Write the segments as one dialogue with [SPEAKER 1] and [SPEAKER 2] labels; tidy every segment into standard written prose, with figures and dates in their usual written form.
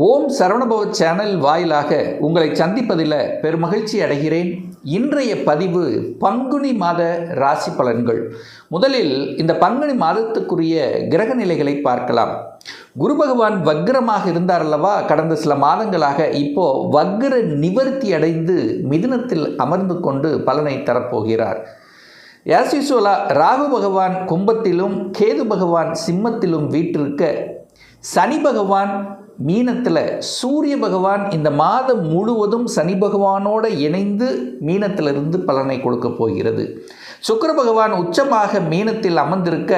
[SPEAKER 1] ஓம் Saravanabhava channel வாயிலாக உங்களை சந்திப்பதில் பெருமகிழ்ச்சி அடைகிறேன். இன்றைய பதிவு பங்குனி மாத ராசி பலன்கள். முதலில் இந்த பங்குனி மாதத்துக்குரிய கிரக நிலைகளை பார்க்கலாம். குரு பகவான் வக்ரமாக இருந்தார் அல்லவா, கடந்த சில மாதங்களாக. இப்போ வக்ர நிவர்த்தி அடைந்து மிதுனத்தில் அமர்ந்து கொண்டு பலனை தரப்போகிறார். ஆஸ் யூசுவலா ராகு பகவான் கும்பத்திலும் கேது பகவான் சிம்மத்திலும் வீற்றிருக்க, சனி பகவான் மீனத்தில், சூரிய பகவான் இந்த மாதம் முழுவதும் சனி பகவானோடு இணைந்து மீனத்திலிருந்து பலனை கொடுக்க போகிறது. சுக்கிர பகவான் உச்சமாக மீனத்தில் அமர்ந்திருக்க,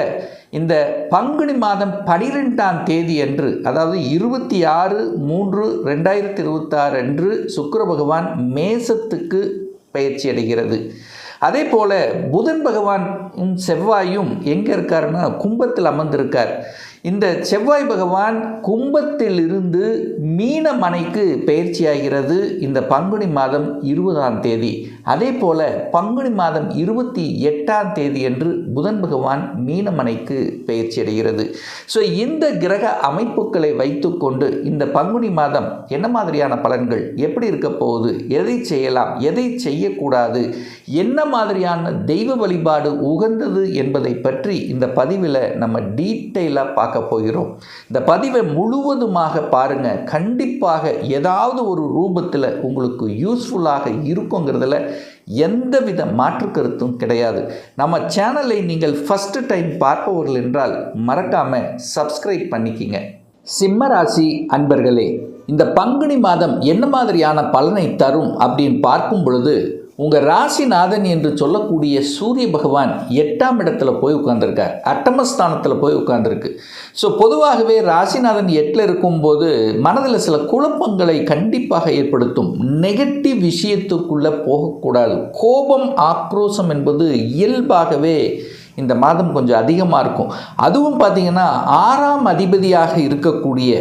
[SPEAKER 1] இந்த பங்குனி மாதம் 12ஆம் தேதி அன்று, அதாவது 26/3/2026 அன்று சுக்கிர பகவான் மேசத்துக்கு பயிற்சி அடைகிறது. அதே போல் புதன் பகவான் செவ்வாயும் எங்கே இருக்காருன்னா கும்பத்தில் அமர்ந்திருக்கார். இந்த செவ்வாய் பகவான் கும்பத்தில் இருந்து மீன மனைக்கு பயிற்சியாகிறது இந்த பங்குனி மாதம் 20ஆம் தேதி. அதே போல் பங்குனி மாதம் 28ஆம் தேதி அன்று புதன் பகவான் மீனமனைக்கு பயிற்சி அடைகிறது. ஸோ இந்த கிரக அமைப்புகளை வைத்துக்கொண்டு இந்த பங்குனி மாதம் என்ன மாதிரியான பலன்கள், எப்படி இருக்க போகுது, எதை செய்யலாம், எதை செய்யக்கூடாது, என்ன மாதிரியான தெய்வ வழிபாடு உகந்தது என்பதை பற்றி இந்த பதிவில் நம்ம டீட்டெயிலாக பார்க்க போகிறோம். இந்த பதிவை முழுவதுமாக பாருங்க. கண்டிப்பாக ஏதாவது ஒரு ரூபத்தில் உங்களுக்கு யூஸ்ஃபுல்லாக இருக்குங்கிறதுல எந்தவித மாற்று கருத்தும் கிடையாது. நம்ம சேனலை நீங்கள் ஃபர்ஸ்ட் டைம் பார்ப்பவர்கள் என்றால் மறக்காம சப்ஸ்கிரைப் பண்ணிக்கிங்க. சிம்ம ராசி அன்பர்களே, இந்த பங்குனி மாதம் என்ன மாதிரியான பலனை தரும் அப்படின்னு பார்க்கும் பொழுது, உங்கள் ராசிநாதன் என்று சொல்லக்கூடிய சூரிய பகவான் 8ஆம் இடத்துல போய் உட்கார்ந்துருக்கார். அட்டமஸ்தானத்தில் போய் உட்கார்ந்துருக்கு. ஸோ பொதுவாகவே ராசிநாதன் 8ல் இருக்கும்போது மனதில் சில குழப்பங்களை கண்டிப்பாக ஏற்படுத்தும். நெகட்டிவ் விஷயத்துக்குள்ளே போகக்கூடாது. கோபம், ஆக்ரோஷம் என்பது இயல்பாகவே இந்த மாதம் கொஞ்சம் அதிகமாக இருக்கும். அதுவும் பார்த்திங்கன்னா 6ஆம் அதிபதியாக இருக்கக்கூடிய,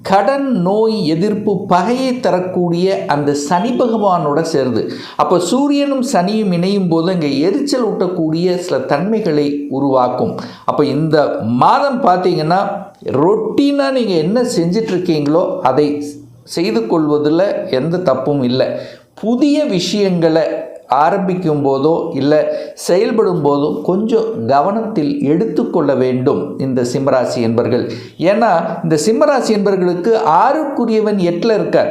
[SPEAKER 1] கடன், நோய், எதிர்ப்பு, பகையை தரக்கூடிய அந்த சனி பகவானோட சேருது. அப்போ சூரியனும் சனியும் இணையும் போது இங்கே எரிச்சல் ஊட்டக்கூடிய சில தன்மைகளை உருவாக்கும். அப்போ இந்த மாதம் பார்த்தீங்கன்னா ரொட்டீனாக நீங்கள் என்ன செஞ்சிட்ருக்கீங்களோ அதை செய்து கொள்வதில் எந்த தப்பும் இல்லை. புதிய விஷயங்களை ஆரம்பிக்கும் போதோ இல்லை செயல்படும் போதோ கொஞ்சம் கவனத்தில் எடுத்துக்கொள்ள வேண்டும் இந்த சிம்மராசி என்பர்கள். ஏன்னா இந்த சிம்மராசி என்பர்களுக்கு 6க்குரியவன் 8ல் இருக்கார்.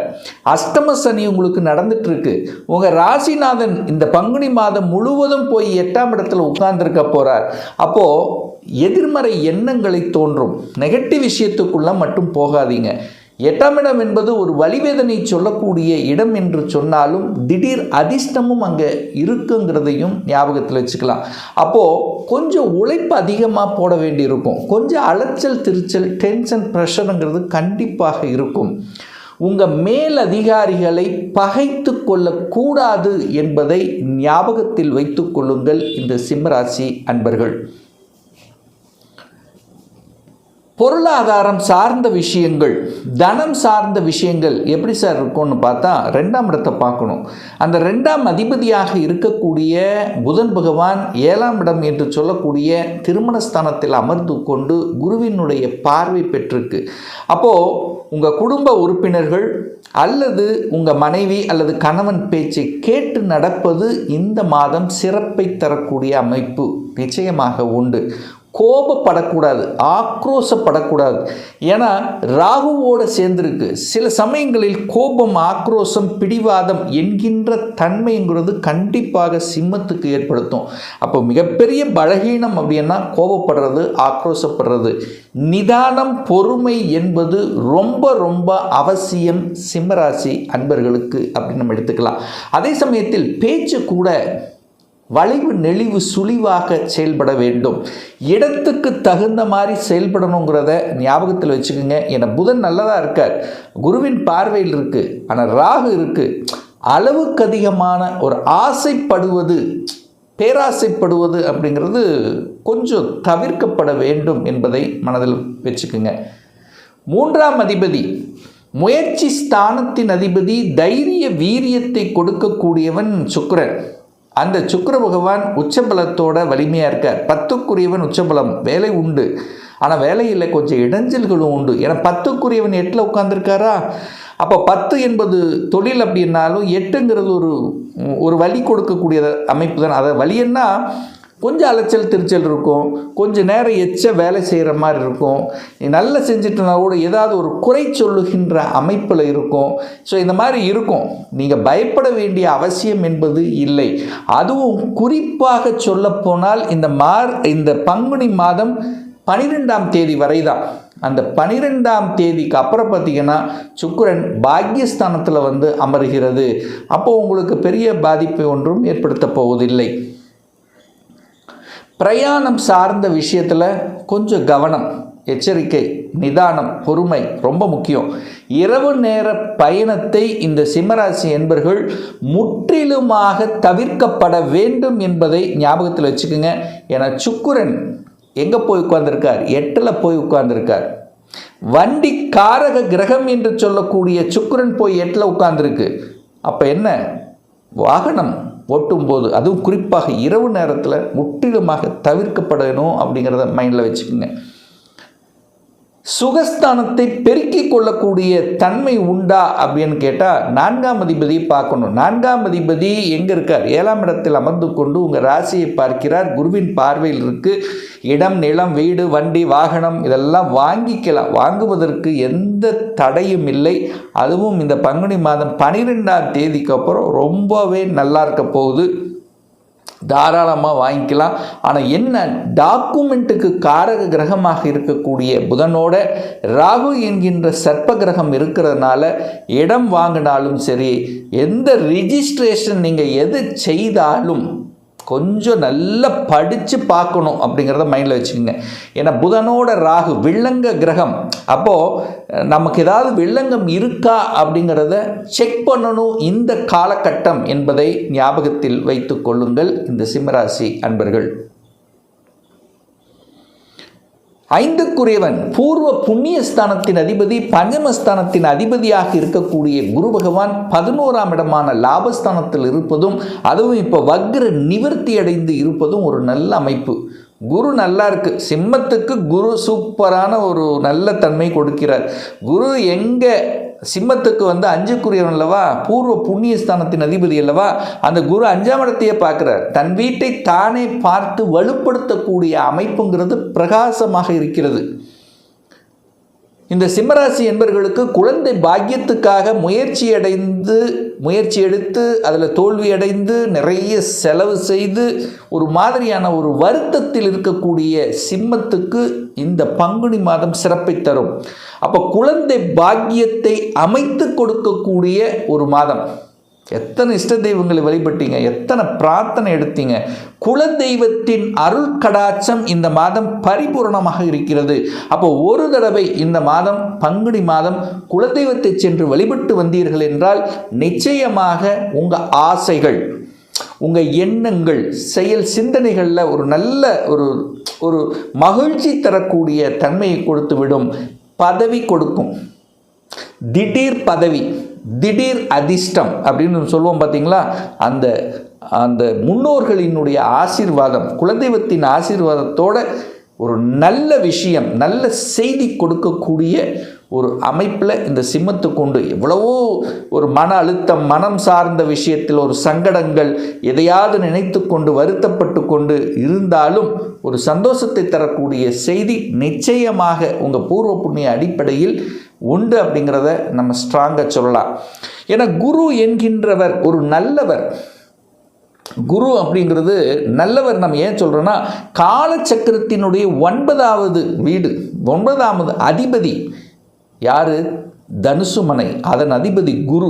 [SPEAKER 1] அஷ்டம சனி உங்களுக்கு நடந்துட்டுருக்கு. உங்கள் ராசிநாதன் இந்த பங்குனி மாதம் முழுவதும் போய் 8ஆம் இடத்துல உட்கார்ந்துருக்க போகிறார். அப்போது எதிர்மறை எண்ணங்களை தோன்றும். நெகட்டிவ் விஷயத்துக்குள்ளே மட்டும் போகாதீங்க. 8ஆம் இடம் என்பது ஒரு வலிவேதனை சொல்லக்கூடிய இடம் என்று சொன்னாலும் திடீர் அதிர்ஷ்டமும் அங்கே இருக்குங்கிறதையும் ஞாபகத்தில் வச்சுக்கலாம். அப்போது கொஞ்சம் உழைப்பு அதிகமாக போட வேண்டியிருக்கும். கொஞ்சம் அலைச்சல், திருச்சல், டென்ஷன், ப்ரெஷருங்கிறது கண்டிப்பாக இருக்கும். உங்கள் மேல் அதிகாரிகளை பகைத்து கொள்ளக்கூடாது என்பதை ஞாபகத்தில் வைத்து கொள்ளுங்கள் இந்த சிம்மராசி அன்பர்கள். பொருளாதாரம் சார்ந்த விஷயங்கள், தனம் சார்ந்த விஷயங்கள் எப்படி சார் இருக்கும்னு பார்த்தா 2ஆம் இடத்தை பார்க்கணும். அந்த 2ஆம் அதிபதியாக இருக்கக்கூடிய புதன் பகவான் 7ஆம் இடம் என்று சொல்லக்கூடிய திருமணஸ்தானத்தில் அமர்ந்து கொண்டு குருவினுடைய பார்வை பெற்றிருக்கு. அப்போது உங்கள் குடும்ப உறுப்பினர்கள் அல்லது உங்கள் மனைவி அல்லது கணவன் பேச்சை கேட்டு நடப்பது இந்த மாதம் சிறப்பை தரக்கூடிய அமைப்பு நிச்சயமாக உண்டு. கோபப்படக்கூடாது, ஆக்ரோஷப்படக்கூடாது. ஏன்னா ராகுவோடு சேர்ந்துருக்கு. சில சமயங்களில் கோபம், ஆக்ரோஷம், பிடிவாதம் என்கின்ற தன்மைங்கிறது கண்டிப்பாக சிம்மத்துக்கு ஏற்படுத்தும். அப்போ மிகப்பெரிய பலகீனம் அப்படின்னா கோபப்படுறது, ஆக்ரோஷப்படுறது. நிதானம், பொறுமை என்பது ரொம்ப ரொம்ப அவசியம் சிம்மராசி அன்பர்களுக்கு அப்படின்னு நம்ம எடுத்துக்கலாம். அதே சமயத்தில் பேச்சு கூட வளைவு நெளிவு சுழிவாக செயல்பட வேண்டும். இடத்துக்கு தகுந்த மாதிரி செயல்படணுங்கிறத ஞாபகத்தில் வச்சுக்கோங்க. ஏன்னா புதன் நல்லதாக இருக்கார், குருவின் பார்வையில் இருக்குது. ஆனால் ராகு இருக்குது. அளவுக்கு அதிகமான ஒரு ஆசைப்படுவது, பேராசைப்படுவது அப்படிங்கிறது கொஞ்சம் தவிர்க்கப்பட வேண்டும் என்பதை மனதில் வச்சுக்கோங்க. 3ஆம் அதிபதி, முயற்சி ஸ்தானத்தின் அதிபதி, தைரிய வீரியத்தை கொடுக்கக்கூடியவன் சுக்கிரன். அந்த சுக்கிர பகவான் உச்சபலத்தோட வலிமையாக இருக்கார். 10க்குரியவன் உச்சபலம், வேலை உண்டு. ஆனால் வேலையில் கொஞ்சம் இடைஞ்சல்களும் உண்டு. ஏன்னா 10க்குரியவன் 8ல் உட்காந்துருக்காரா. அப்போ 10 என்பது தொழில் அப்படின்னாலும் 8ங்கிறது ஒரு வலி கொடுக்கக்கூடிய அமைப்பு தான். அதை வலின்னா கொஞ்சம் அலைச்சல் திருச்சல் இருக்கும், கொஞ்சம் நேரம் எச்ச வேலை செய்கிற மாதிரி இருக்கும், நல்லா செஞ்சுட்டுனா கூட ஏதாவது ஒரு குறை சொல்லுகின்ற அமைப்பில் இருக்கும். ஸோ இந்த மாதிரி இருக்கும். நீங்கள் பயப்பட வேண்டிய அவசியம் என்பது இல்லை. அதுவும் குறிப்பாக சொல்லப்போனால் இந்த பங்குனி மாதம் 12ஆம் தேதி வரை தான். அந்த 12ஆம் தேதிக்கு அப்புறம் பார்த்திங்கன்னா சுக்கிரன் பாக்யஸ்தானத்தில் வந்து அமர்கிறது. அப்போது உங்களுக்கு பெரிய பாதிப்பை ஒன்றும் ஏற்படுத்த போவதில்லை. பிரயாணம் சார்ந்த விஷயத்தில் கொஞ்சம் கவனம், எச்சரிக்கை, நிதானம், பொறுமை ரொம்ப முக்கியம். இரவு நேர பயணத்தை இந்த சிம்மராசி என்பர்கள் முற்றிலுமாக தவிர்க்கப்பட வேண்டும் என்பதை ஞாபகத்தில் வச்சுக்கோங்க. ஏன்னா சுக்கிரன் எங்கே போய் உட்கார்ந்துருக்கார்? 8ல் போய் உட்கார்ந்துருக்கார். வண்டி காரக கிரகம் என்று சொல்லக்கூடிய சுக்கிரன் போய் 8ல் உட்கார்ந்துருக்கு. அப்போ என்ன, வாகனம் ஓட்டும்போது அதுவும் குறிப்பாக இரவு நேரத்தில் முற்றிலுமாக தவிர்க்கப்படணும் அப்படிங்கிறத மைண்டில் வச்சுக்கோங்க. சுகஸ்தானத்தை பெருக்கிக் கொள்ளக்கூடிய தன்மை உண்டா அப்படின்னு கேட்டால் 4ஆம் அதிபதியை பார்க்கணும். 4ஆம் அதிபதி எங்கே இருக்கார்? 7ஆம் இடத்தில் அமர்ந்து கொண்டு உங்கள் ராசியை பார்க்கிறார். குருவின் பார்வையில் இருக்குது. இடம், நிலம், வீடு, வண்டி, வாகனம் இதெல்லாம் வாங்கிக்கலாம். வாங்குவதற்கு எந்த தடையும் இல்லை. அதுவும் இந்த பங்குனி மாதம் 12ஆம் தேதிக்கு அப்புறம் ரொம்பவே நல்லா இருக்க போகுது. தாராளமாக வாங்கிக்கலாம். ஆனால் என்ன, டாக்குமெண்ட்டுக்கு காரக கிரகமாக இருக்கக்கூடிய புதனோட ராகு என்கின்ற சர்ப்ப கிரகம் இருக்கிறதுனால இடம் வாங்கினாலும் சரி, எந்த ரிஜிஸ்ட்ரேஷன் நீங்கள் எது செய்தாலும் கொஞ்சம் நல்லா படித்து பார்க்கணும் அப்படிங்கிறத மைண்டில் வச்சுக்கோங்க. ஏன்னா புதனோட ராகு வில்லங்க கிரகம். அப்போது நமக்கு ஏதாவது வில்லங்கம் இருக்கா அப்படிங்கிறத செக் பண்ணணும் இந்த காலகட்டம் என்பதை ஞாபகத்தில் வைத்து கொள்ளுங்கள் இந்த சிம்மராசி அன்பர்கள். 5க்குரியவன் பூர்வ புண்ணியஸ்தானத்தின் அதிபதி, பஞ்சமஸ்தானத்தின் அதிபதியாக இருக்கக்கூடிய குரு பகவான் 11ஆம் இடமான லாபஸ்தானத்தில் இருப்பதும், அதுவும் இப்போ வக்ர நிவர்த்தி அடைந்து இருப்பதும் ஒரு நல்ல அமைப்பு. குரு நல்லா இருக்கு. சிம்மத்துக்கு குரு சூப்பரான ஒரு நல்ல தன்மை கொடுக்கிறார். குரு எங்கே சிம்மத்துக்கு வந்து 5க்குரியவன் அல்லவா, பூர்வ புண்ணியஸ்தானத்தின் அதிபதி அல்லவா, அந்த குரு 5ஆம் இடத்தையே பார்க்கிறார். தன் வீட்டை தானே பார்த்து வலுப்படுத்தக்கூடிய அமைப்புங்கிறது பிரகாசமாக இருக்கிறது. இந்த சிம்மராசி என்பவர்களுக்கு குழந்தை பாக்கியத்துக்காக முயற்சி எடுத்து அதில் தோல்வி அடைந்து நிறைய செலவு செய்து ஒரு மாதிரியான ஒரு வருத்தத்தில் இருக்கக்கூடிய சிம்மத்துக்கு இந்த பங்குனி மாதம் சிறப்பை தரும். அப்போ குழந்தை பாக்கியத்தை அமைத்து கொடுக்கக்கூடிய ஒரு மாதம். எத்தனை இஷ்ட தெய்வங்களை வழிபட்டீங்க, எத்தனை பிரார்த்தனை எடுத்தீங்க. குலதெய்வத்தின் அருள் கடாட்சம் இந்த மாதம் பரிபூர்ணமாக இருக்கிறது. அப்போ ஒரு தடவை இந்த மாதம் பங்குனி மாதம் குலதெய்வத்தை சென்று வழிபட்டு வந்தீர்கள் என்றால் நிச்சயமாக உங்கள் ஆசைகள், உங்கள் எண்ணங்கள், செயல் சிந்தனைகளில் ஒரு நல்ல ஒரு மகிழ்ச்சி தரக்கூடிய தன்மையை கொடுத்து விடும். பதவி கொடுக்கும், திடீர் பதவி, திடீர் அதிர்ஷ்டம் அப்படின்னு சொல்லுவோம் பார்த்தீங்களா. அந்த முன்னோர்களினுடைய ஆசீர்வாதம், குலதெய்வத்தின் ஆசீர்வாதத்தோட ஒரு நல்ல விஷயம், நல்ல செய்தி கொடுக்கக்கூடிய ஒரு அமைப்பில் இந்த சிம்மத்துக்கு உண்டு. எவ்வளவோ ஒரு மன அழுத்தம், மனம் சார்ந்த விஷயத்தில் ஒரு சங்கடங்கள், எதையாவது நினைத்து கொண்டு வருத்தப்பட்டு கொண்டு இருந்தாலும் ஒரு சந்தோஷத்தை தரக்கூடிய செய்தி நிச்சயமாக உங்கள் பூர்வ புண்ணிய அடிப்படையில் உண்டு அப்படிங்கிறத நம்ம ஸ்ட்ராங்காக சொல்லலாம். ஏன்னா குரு என்கின்றவர் ஒரு நல்லவர். குரு அப்படிங்கிறது நல்லவர். நம்ம ஏன் சொல்கிறோன்னா, காலச்சக்கரத்தினுடைய 9வது வீடு, 9வது அதிபதி யார்? தனுசு மனை. அதன் அதிபதி குரு.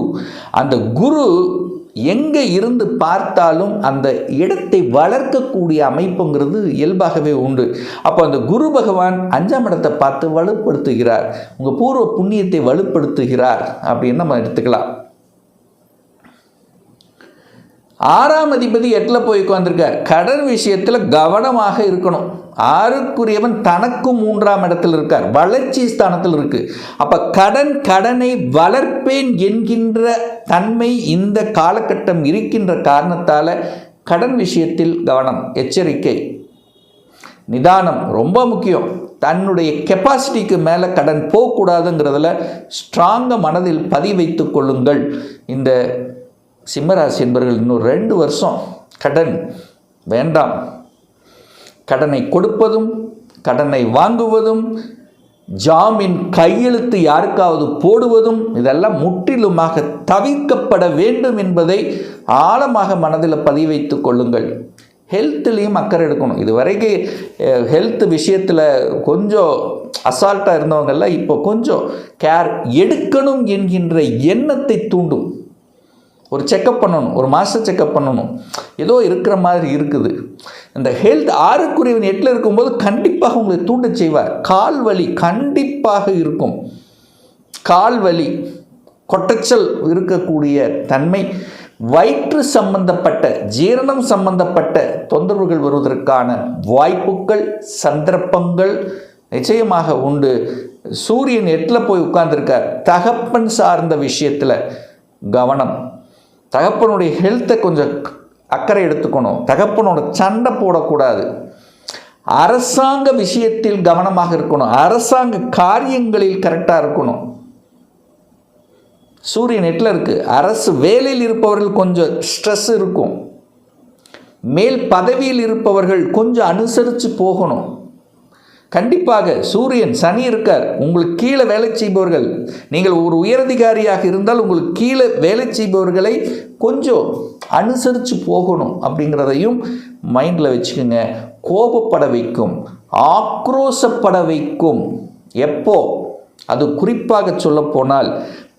[SPEAKER 1] அந்த குரு எங்கே இருந்து பார்த்தாலும் அந்த இடத்தை வளர்க்கக்கூடிய அமைப்புங்கிறது இயல்பாகவே உண்டு. அப்போ அந்த குரு பகவான் 5ஆம் இடத்தை பார்த்து வலுப்படுத்துகிறார், உங்கள் பூர்வ புண்ணியத்தை வலுப்படுத்துகிறார் அப்படின்னு நம்ம எடுத்துக்கலாம். 6ஆம் அதிபதி 8ல் போய் உட்கார்ந்திருக்கார். கடன் விஷயத்தில் கவனமாக இருக்கணும். 6க்குரியவன் தனக்கும் 3ஆம் இடத்தில் இருக்கார், வளர்ச்சி ஸ்தானத்தில் இருக்கு. அப்போ கடனை வளர்ப்பேன் என்கின்ற தன்மை இந்த காலகட்டம் இருக்கின்ற காரணத்தால் கடன் விஷயத்தில் கவனம், எச்சரிக்கை, நிதானம் ரொம்ப முக்கியம். தன்னுடைய கெப்பாசிட்டிக்கு மேலே கடன் போகக்கூடாதுங்கிறதுல ஸ்ட்ராங்காக மனதில் வைத்து கொள்ளுங்கள். இந்த சிம்மராசி என்பவர்கள் இன்னும் 2 வருஷம் கடன் வேண்டாம். கடனை கொடுப்பதும் கடனை வாங்குவதும் ஜாமீன் கையெழுத்து யாருக்காவது போடுவதும் இதெல்லாம் முற்றிலுமாக தவிர்க்கப்பட வேண்டும் என்பதை ஆழமாக மனதில் வைத்து கொள்ளுங்கள். ஹெல்த்துலேயும் அக்கறை எடுக்கணும். இது வரைக்கும் ஹெல்த் விஷயத்தில் கொஞ்சம் அசால்ட்டாக இருந்தவங்கெல்லாம் இப்போ கொஞ்சம் கேர் எடுக்கணும் என்கின்ற எண்ணத்தை தூண்டும். ஒரு செக்கப் பண்ணணும், ஒரு மாதம் செக்கப் பண்ணணும், ஏதோ இருக்கிற மாதிரி இருக்குது. இந்த ஹெல்த் 6க்குரியவன் 8ல் இருக்கும்போது கண்டிப்பாக உங்களை தூண்ட செய்வார். கால் வலி கண்டிப்பாக இருக்கும். கால் வலி, கொட்டச்சல் இருக்கக்கூடிய தன்மை, வயிற்று சம்பந்தப்பட்ட ஜீரணம் சம்பந்தப்பட்ட தொந்தரவுகள் வருவதற்கான வாய்ப்புகள் சந்தர்ப்பங்கள் நிச்சயமாக உண்டு. சூரியன் 8ல் போய் உட்கார்ந்துருக்கார். தகப்பன் சார்ந்த விஷயத்தில் கவனம். தகப்பனுடைய ஹெல்த்தை கொஞ்சம் அக்கறை எடுத்துக்கணும். தகப்பனோட சண்டை போடக்கூடாது. அரசாங்க விஷயத்தில் கவனமாக இருக்கணும். அரசாங்க காரியங்களில் கரெக்டாக இருக்கணும். சூரியன் 8ல் இருக்கு. அரசு வேலையில் இருப்பவர்கள் கொஞ்சம் ஸ்ட்ரெஸ் இருக்கும். மேல் பதவியில் இருப்பவர்கள் கொஞ்சம் அனுசரித்து போகணும். கண்டிப்பாக சூரியன் சனி இருக்கார். உங்களுக்கு கீழே வேலை செய்பவர்கள், நீங்கள் ஒரு உயரதிகாரியாக இருந்தால் உங்களுக்கு கீழே வேலை செய்பவர்களை கொஞ்சம் அனுசரித்து போகணும் அப்படிங்கிறதையும் மைண்டில் வச்சுக்கோங்க. கோபப்பட வைக்கும், ஆக்ரோஷப்பட வைக்கும். எப்போ? அது குறிப்பாக சொல்லப்போனால்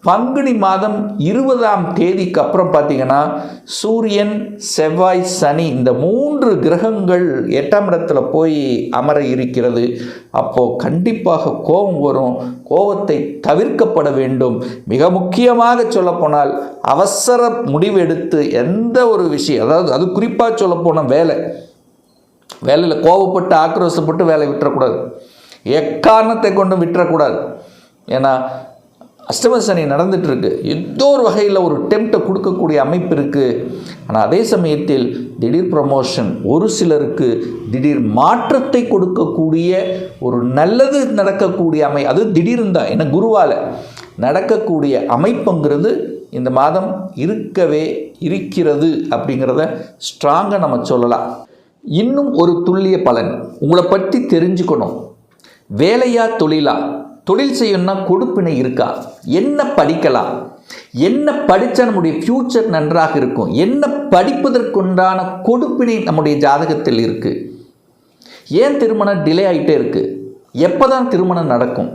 [SPEAKER 1] பங்குனி மாதம் 20ஆம் தேதிக்கு அப்புறம் பார்த்தீங்கன்னா சூரியன் செவ்வாய் சனி இந்த 3 கிரகங்கள் 8ஆம் இடத்துல போய் அமர இருக்கிறது. அப்போது கண்டிப்பாக கோபம் வரும். கோபத்தை தவிர்க்கப்பட வேண்டும். மிக முக்கியமாக சொல்லப்போனால் அவசர முடிவெடுத்து எந்த ஒரு விஷயம், அதாவது அது குறிப்பாக சொல்லப்போனால் வேலையில் கோபப்பட்டு ஆக்ரோஷப்பட்டு வேலை விட்டுறக்கூடாது. எக்காரணத்தை கொண்டும் விட்டுறக்கூடாது. ஏன்னா அஷ்டம சனி நடந்துகிட்ருக்கு. ஏதோ ஒரு வகையில் ஒரு டெம்ப்டை கொடுக்கக்கூடிய அமைப்பு இருக்குது. ஆனால் அதே சமயத்தில் திடீர் ப்ரமோஷன், ஒரு சிலருக்கு திடீர் மாற்றத்தை கொடுக்கக்கூடிய ஒரு நல்லது நடக்கக்கூடிய அது திடீர்னு தான், ஏன்னா குருவால் நடக்கக்கூடிய அமைப்புங்கிறது இந்த மாதம் இருக்கவே இருக்கிறது அப்படிங்கிறத ஸ்ட்ராங்காக நம்ம சொல்லலாம். இன்னும் ஒரு துல்லிய பலன் உங்களை பற்றி தெரிஞ்சுக்கணும். வேலையா தொழிலா? தொழில் செய்யணும்னா கொடுப்பினை இருக்கா? என்ன படிக்கலாம்? என்ன படித்தா நம்முடைய ஃப்யூச்சர் நன்றாக இருக்கும்? என்ன படிப்பதற்குண்டான கொடுப்பினை நம்முடைய ஜாதகத்தில் இருக்குது? ஏன் திருமணம் டிலே ஆகிட்டே இருக்குது? எப்போ தான் திருமணம் நடக்கும்?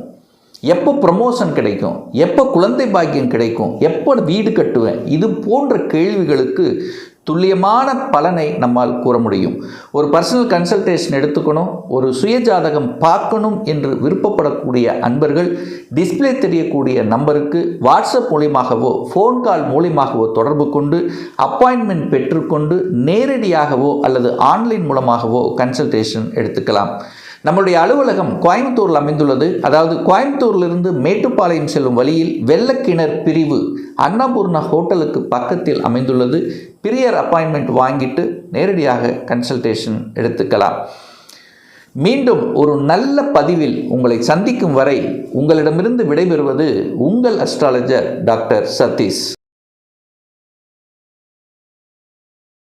[SPEAKER 1] எப்போ ப்ரமோஷன் கிடைக்கும்? எப்போ குழந்தை பாக்கியம் கிடைக்கும்? எப்போ வீடு கட்டுவேன்? இது போன்ற கேள்விகளுக்கு துல்லியமான பலனை நம்மால் கூற முடியும். ஒரு பர்சனல் கன்சல்டேஷன் எடுத்துக்கணும், ஒரு சுயஜாதகம் பார்க்கணும் என்று விருப்பப்படக்கூடிய அன்பர்கள் டிஸ்பிளே தெரியக்கூடிய நம்பருக்கு வாட்ஸ்அப் மூலியமாகவோ ஃபோன் கால் மூலியமாகவோ தொடர்பு கொண்டு அப்பாயின்மெண்ட் பெற்றுக்கொண்டு நேரடியாகவோ அல்லது ஆன்லைன் மூலமாகவோ கன்சல்டேஷன் எடுத்துக்கலாம். நம்மளுடைய அலுவலகம் கோயம்புத்தூரில் அமைந்துள்ளது. அதாவது கோயம்புத்தூரிலிருந்து மேட்டுப்பாளையம் செல்லும் வழியில் வெள்ளக்கிணர் பிரிவு அன்னபூர்ணா ஹோட்டலுக்கு பக்கத்தில் அமைந்துள்ளது. பிரியர் அப்பாயின்மெண்ட் வாங்கிட்டு நேரடியாக கன்சல்டேஷன் எடுத்துக்கலாம். மீண்டும் ஒரு நல்ல பதிவில் உங்களை சந்திக்கும் வரை உங்களிடமிருந்து விடைபெறுவது உங்கள் அஸ்ட்ராலஜர் டாக்டர் சதீஷ்.